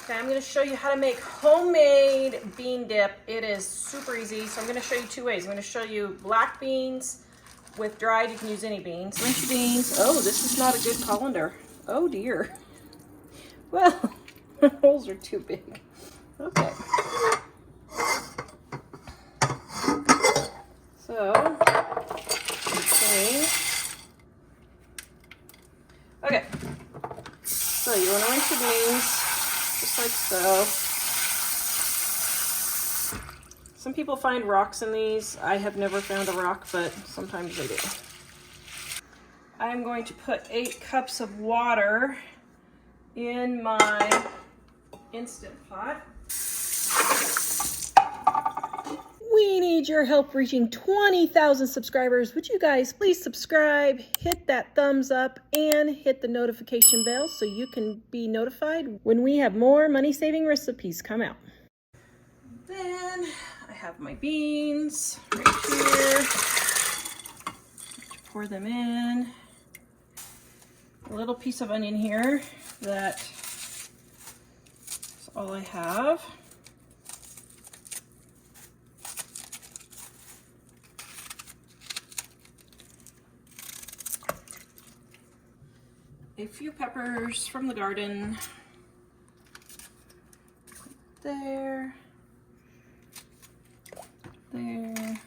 Okay, I'm gonna show you how to make homemade bean dip. It is super easy. So I'm gonna show you two ways. I'm gonna show you black beans with dried. You can use any beans. Rinse your beans. Oh, this is not a good colander. Oh dear. Well, the holes are too big. Okay. So, okay. So you want to rinse your beans just like so. Some people find rocks in these. I have never found a rock, but sometimes they do. I'm going to put 8 cups of water in my Instant Pot. We need your help reaching 20,000 subscribers. Would you guys please subscribe, hit that thumbs up, and hit the notification bell so you can be notified when we have more money-saving recipes come out. Then I have my beans right here. Pour them in. A little piece of onion here. That's all I have. A few peppers from the garden. There. There.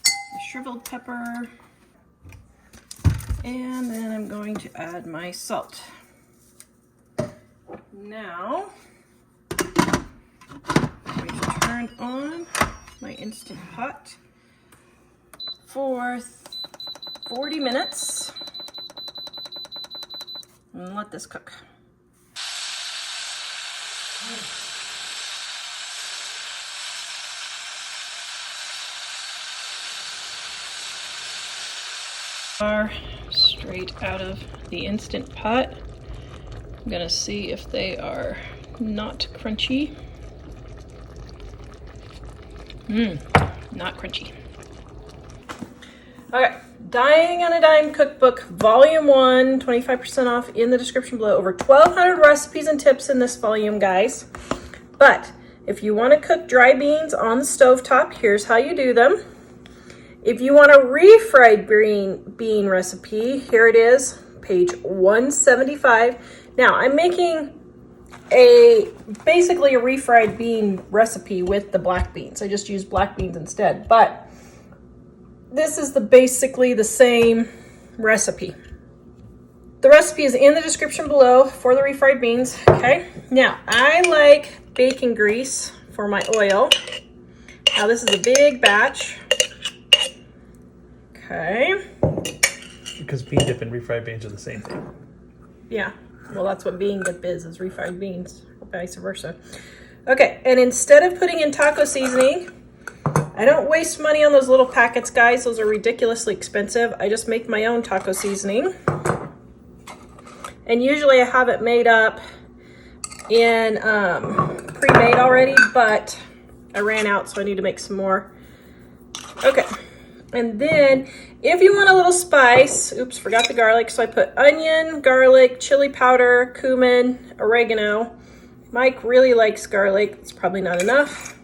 A shriveled pepper. And then I'm going to add my salt. Now, I'm going to turn on my Instant Pot for 40 minutes and let this cook. Are straight out of the Instant Pot. I'm gonna see if they are not crunchy. Not crunchy. Okay, Dying on a Dime Cookbook, Volume 1, 25% off in the description below. Over 1,200 recipes and tips in this volume, guys. But if you want to cook dry beans on the stovetop, here's how you do them. If you want a refried bean recipe, here it is, page 175. Now, I'm making basically a refried bean recipe with the black beans. I just use black beans instead, but this is basically the same recipe. The recipe is in the description below for the refried beans, okay? Now, I like bacon grease for my oil. Now, this is a big batch. Okay. Because bean dip and refried beans are the same thing. Yeah. Well, that's what bean dip is refried beans, or vice versa. Okay, and instead of putting in taco seasoning, I don't waste money on those little packets, guys. Those are ridiculously expensive. I just make my own taco seasoning. And usually I have it made up in pre-made already, but I ran out, so I need to make some more. Okay. And then, if you want a little spice, oops, forgot the garlic, so I put onion, garlic, chili powder, cumin, oregano. Mike really likes garlic. It's probably not enough.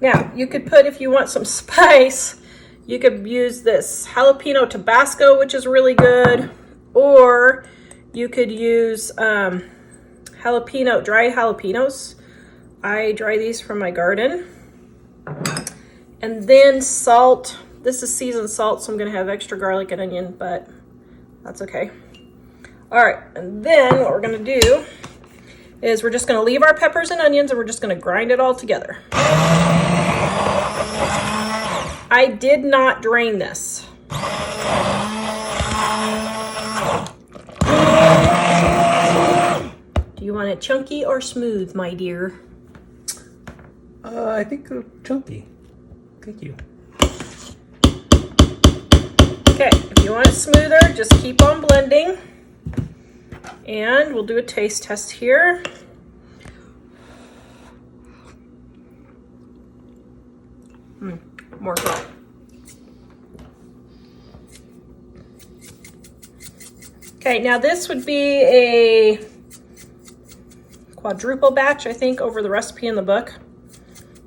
Now, you could put, if you want some spice, you could use this jalapeno Tabasco, which is really good, or you could use dry jalapenos. I dry these from my garden. And then salt. This is seasoned salt, so I'm going to have extra garlic and onion, but that's okay. All right, and then what we're going to do is we're just going to leave our peppers and onions, and we're just going to grind it all together. I did not drain this. Do you want it chunky or smooth, my dear? I think chunky. Thank you. Okay, if you want it smoother, just keep on blending. And we'll do a taste test here. More salt. Okay, Okay, now this would be a quadruple batch, I think, over the recipe in the book.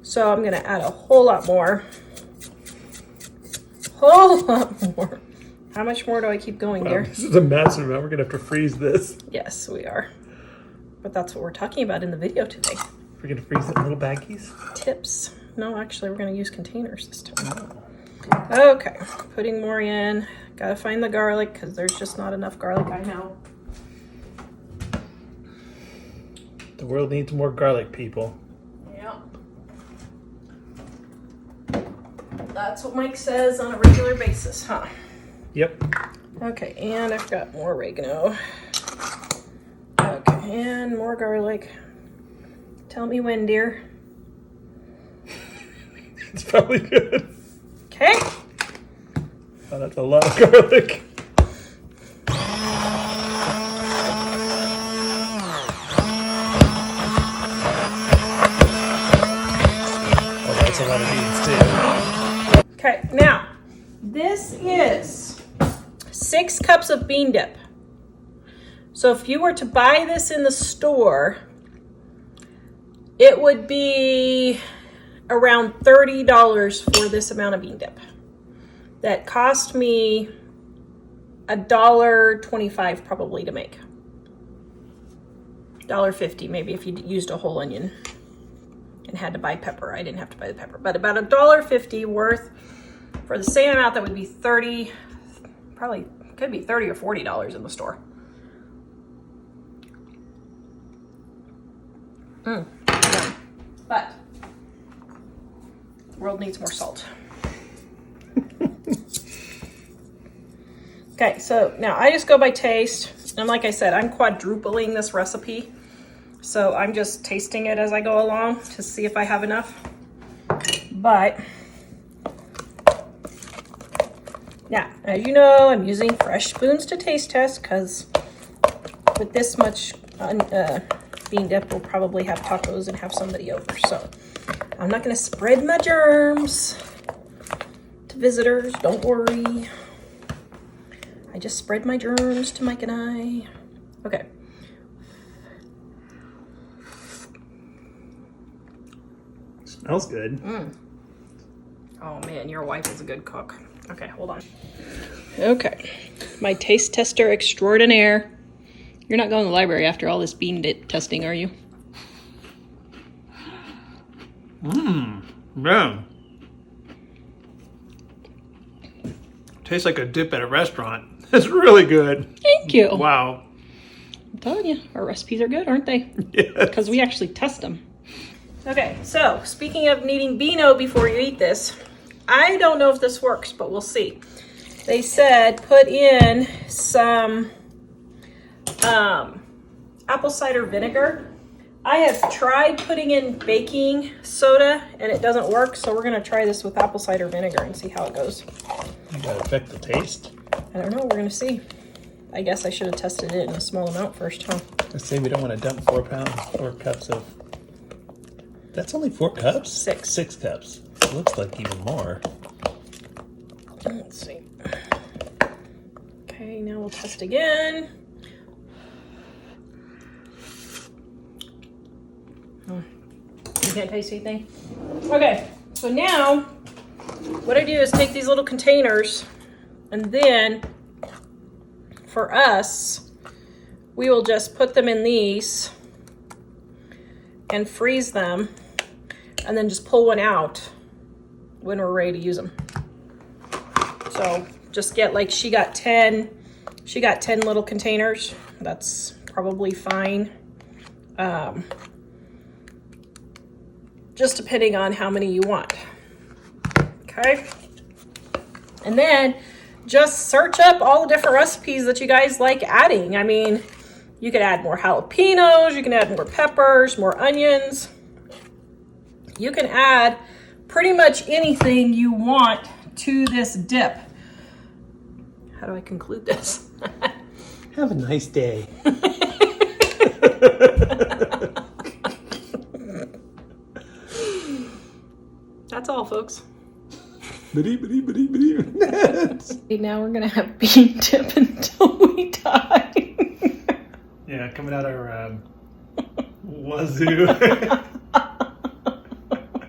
So I'm gonna add a whole lot more. Whole lot more. How much more do I keep going there? This is a massive amount. We're gonna have to freeze this. Yes, we are. But that's what we're talking about in the video today. We're gonna freeze it in little baggies? Tips. No, actually, we're gonna use containers this time. Oh. Okay, putting more in. Gotta find the garlic because there's just not enough garlic, I know. The world needs more garlic, people. Yep. That's what Mike says on a regular basis, huh? Yep. Okay, and I've got more oregano. Okay, and more garlic. Tell me when, dear. It's probably good. Okay. Oh, that's a lot of garlic. Oh, that's a lot of beans too. Okay, now, this is 6 cups of bean dip. So if you were to buy this in the store, it would be around $30 for this amount of bean dip. That cost me $1.25 probably to make. $1.50 maybe if you used a whole onion and had to buy pepper. I didn't have to buy the pepper, but about $1.50 worth for the same amount. That would be 30, probably could be $30 or $40 in the store. Yeah. But the world needs more salt. Okay, so now I just go by taste. And like I said, I'm quadrupling this recipe. So I'm just tasting it as I go along to see if I have enough. But now, as you know, I'm using fresh spoons to taste test because with this much bean dip, we'll probably have tacos and have somebody over. So I'm not going to spread my germs to visitors. Don't worry. I just spread my germs to Mike and I. Okay. Smells good. Oh man, your wife is a good cook. Okay, hold on. Okay, my taste tester extraordinaire. You're not going to the library after all this bean dip testing, are you? Yeah. Tastes like a dip at a restaurant. It's really good. Thank you. Wow. I'm telling you, our recipes are good, aren't they? Yes. Because we actually test them. Okay, so speaking of needing Beano before you eat this, I don't know if this works, but we'll see. They said put in some apple cider vinegar. I have tried putting in baking soda and it doesn't work, so we're gonna try this with apple cider vinegar and see how it goes. You gotta affect the taste. I don't know, we're gonna see. I guess I should have tested it in a small amount first, huh? Let's say we don't want to dump 4 cups of... That's only 4 cups? 6. 6 cups. It looks like even more. Let's see. Okay, now we'll test again. Oh, you can't taste anything? Okay, so now what I do is take these little containers and then for us, we will just put them in these and freeze them and then just pull one out when we're ready to use them. So just get like, she got 10 little containers. That's probably fine. Just depending on how many you want. Okay. And then just search up all the different recipes that you guys like adding. I mean, you could add more jalapenos, you can add more peppers, more onions. You can add pretty much anything you want to this dip. How do I conclude this? Have a nice day. That's all, folks. Now Now we're gonna have bean dip until we die. Yeah, coming out our wazoo.